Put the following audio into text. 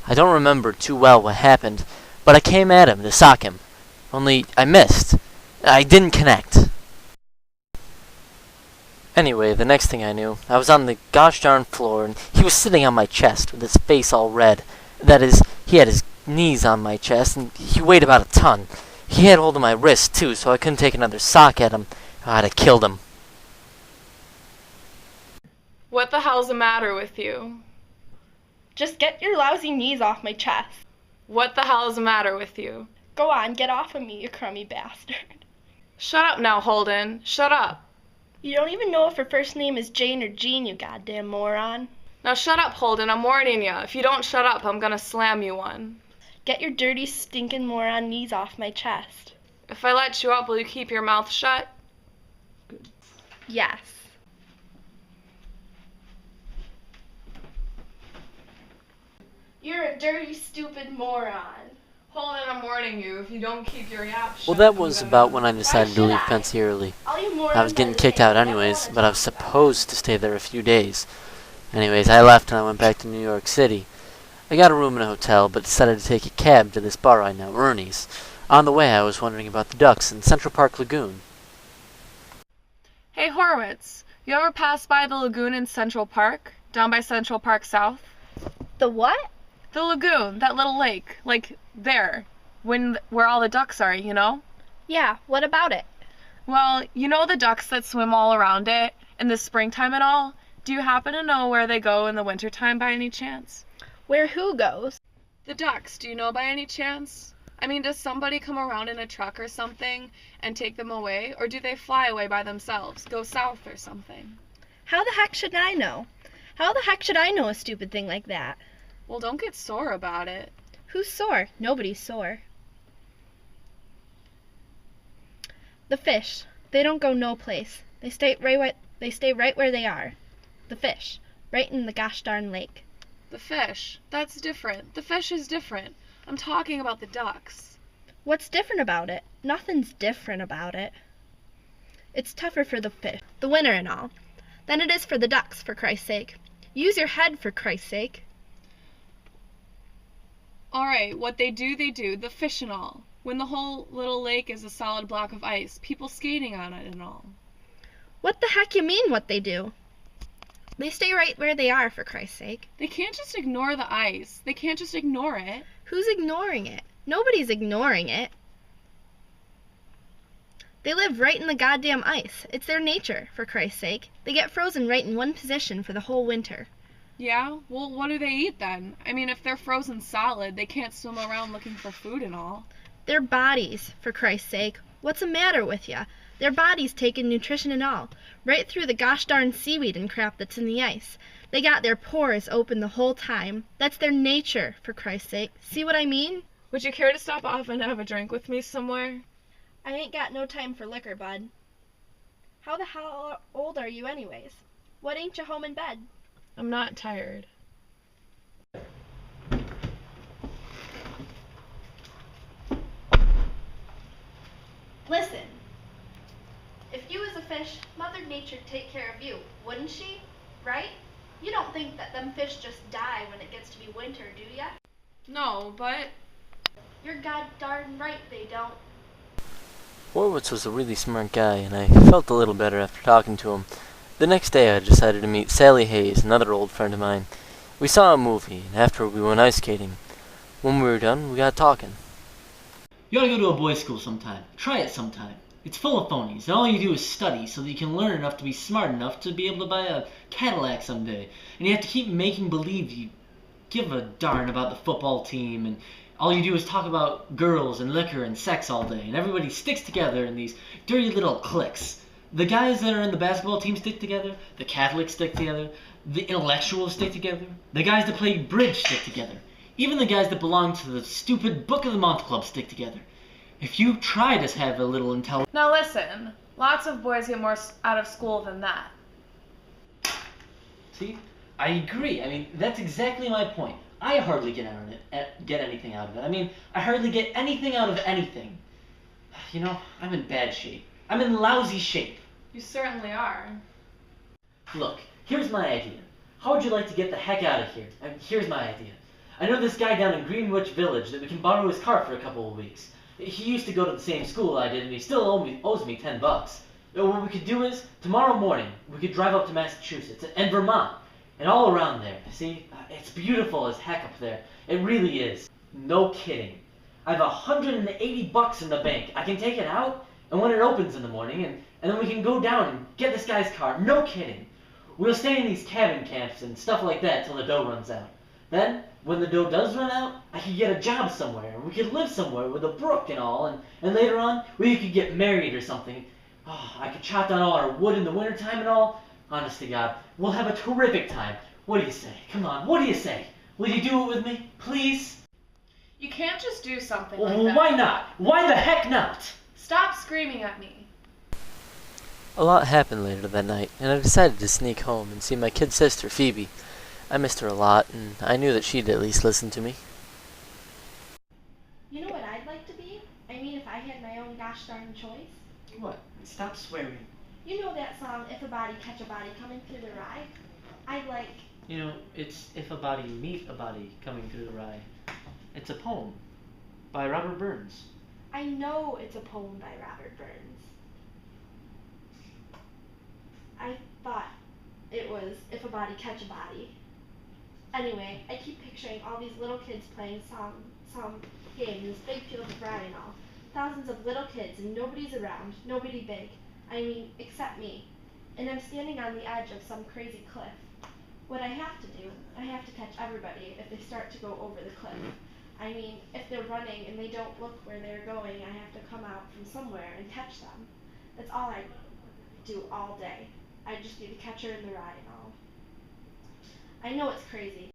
I don't remember too well what happened, but I came at him to sock him. Only I missed. I didn't connect. Anyway, the next thing I knew, I was on the gosh darn floor, and he was sitting on my chest with his face all red. That is, he had his knees on my chest, and he weighed about a ton. He had hold of my wrist, too, so I couldn't take another sock at him. I'd have killed him. What the hell's the matter with you? Just get your lousy knees off my chest. What the hell is the matter with you? Go on, get off of me, you crummy bastard. Shut up now, Holden. Shut up. You don't even know if her first name is Jane or Jean, you goddamn moron. Now shut up, Holden. I'm warning you. If you don't shut up, I'm gonna slam you one. Get your dirty, stinking moron knees off my chest. If I let you up, will you keep your mouth shut? Yes. You're a dirty, stupid moron. Holden, I'm warning you. If you don't keep your yap shut... Well, that was about when I decided to leave Fancy early. All you morons I was getting are kicked the out same. anyways, but I was supposed to stay there a few days. Anyways, I left and I went back to New York City. I got a room in a hotel, but decided to take a cab to this bar I know, Ernie's. On the way, I was wondering about the ducks in Central Park Lagoon. Hey, Horowitz. You ever pass by the lagoon in Central Park? Down by Central Park South? The what? The lagoon, that little lake. Like, there. Where all the ducks are, you know? Yeah, what about it? Well, you know the ducks that swim all around it in the springtime and all? Do you happen to know where they go in the wintertime by any chance? Where who goes? The ducks, do you know by any chance? I mean, does somebody come around in a truck or something and take them away? Or do they fly away by themselves, go south or something? How the heck should I know? How the heck should I know a stupid thing like that? Well, don't get sore about it. Who's sore? Nobody's sore. The fish. They don't go no place. They stay right where they are. The fish. Right in the gosh darn lake. The fish. That's different. The fish is different. I'm talking about the ducks. What's different about it? Nothing's different about it. It's tougher for the fish, the winter and all, than it is for the ducks, for Christ's sake. Use your head, for Christ's sake. Alright, what they do, the fish and all. When the whole little lake is a solid block of ice, people skating on it and all. What the heck you mean, what they do? They stay right where they are, for Christ's sake. They can't just ignore the ice. They can't just ignore it. Who's ignoring it? Nobody's ignoring it. They live right in the goddamn ice. It's their nature, for Christ's sake. They get frozen right in one position for the whole winter. Yeah? Well, what do they eat then? I mean, if they're frozen solid, they can't swim around looking for food and all. Their bodies, for Christ's sake. What's the matter with ya? Their bodies take in nutrition and all, right through the gosh darn seaweed and crap that's in the ice. They got their pores open the whole time. That's their nature, for Christ's sake. See what I mean? Would you care to stop off and have a drink with me somewhere? I ain't got no time for liquor, bud. How the hell old are you anyways? What ain't you home in bed? I'm not tired. Listen. If you was a fish, Mother Nature'd take care of you, wouldn't she? Right? You don't think that them fish just die when it gets to be winter, do ya? No, but... You're god darn right they don't. Horowitz was a really smart guy, and I felt a little better after talking to him. The next day I decided to meet Sally Hayes, another old friend of mine. We saw a movie, and after we went ice skating. When we were done, we got talking. You ought to go to a boys' school sometime. Try it sometime. It's full of phonies, and all you do is study so that you can learn enough to be smart enough to be able to buy a Cadillac someday. And you have to keep making believe you give a darn about the football team, and all you do is talk about girls and liquor and sex all day, and everybody sticks together in these dirty little cliques. The guys that are in the basketball team stick together, the Catholics stick together, the intellectuals stick together, the guys that play bridge stick together. Even the guys that belong to the stupid Book of the Month Club stick together. If you try to have a little intelligence... Now listen, lots of boys get more out of school than that. See? I agree. I mean, that's exactly my point. I hardly get anything out of it. I mean, I hardly get anything out of anything. You know, I'm in bad shape. I'm in lousy shape. You certainly are. Look, here's my idea. How would you like to get the heck out of here? Here's my idea. I know this guy down in Greenwich Village that we can borrow his car for a couple of weeks. He used to go to the same school I did, and he still owes me $10. What we could do is, tomorrow morning, we could drive up to Massachusetts and Vermont, and all around there. See, it's beautiful as heck up there. It really is. No kidding. I have $180 in the bank. I can take it out, and when it opens in the morning, and then we can go down and get this guy's car. No kidding. We'll stay in these cabin camps and stuff like that till the dough runs out. Then, when the dough does run out, I could get a job somewhere, and we could live somewhere with a brook and all, and later on, we could get married or something. Oh, I could chop down all our wood in the wintertime and all. Honest to God, we'll have a terrific time. What do you say? Come on, what do you say? Will you do it with me, please? You can't just do something Well, like that. why not? Why the heck not? Stop screaming at me. A lot happened later that night, and I decided to sneak home and see my kid sister, Phoebe. I missed her a lot, and I knew that she'd at least listen to me. You know what I'd like to be? I mean, if I had my own gosh darn choice. What? Stop swearing. You know that song, If a Body Catch a Body, coming through the rye? I'd like... You know, it's If a Body Meet a Body Coming Through the Rye. It's a poem by Robert Burns. I know it's a poem by Robert Burns. I thought it was If a Body Catch a Body. Anyway, I keep picturing all these little kids playing some game in this big field of rye and all. Thousands of little kids and nobody's around, nobody big. I mean, except me. And I'm standing on the edge of some crazy cliff. What I have to do, I have to catch everybody if they start to go over the cliff. I mean, if they're running and they don't look where they're going, I have to come out from somewhere and catch them. That's all I do all day. I just be the catcher in the rye and all. I know it's crazy.